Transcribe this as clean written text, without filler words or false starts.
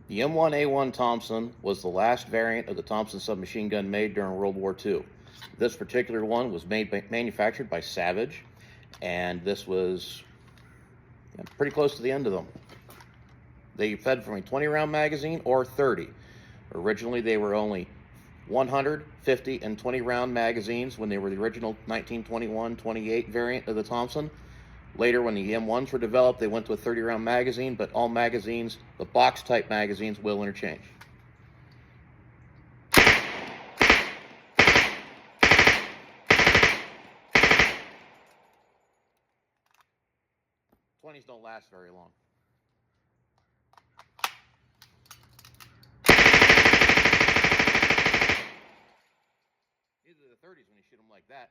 The M1A1 Thompson was the last variant of the Thompson submachine gun made during World War II. This particular one was manufactured by Savage, and this was pretty close to the end of them. They fed from a 20-round magazine or 30. Originally, they were only 100, 50, and 20-round magazines when they were the original 1921-28 variant of the Thompson. Later, when the M1s were developed, they went to a 30-round magazine, but all magazines, the box-type magazines, will interchange. '20s don't last very long. Neither do the 30s when you shoot them like that.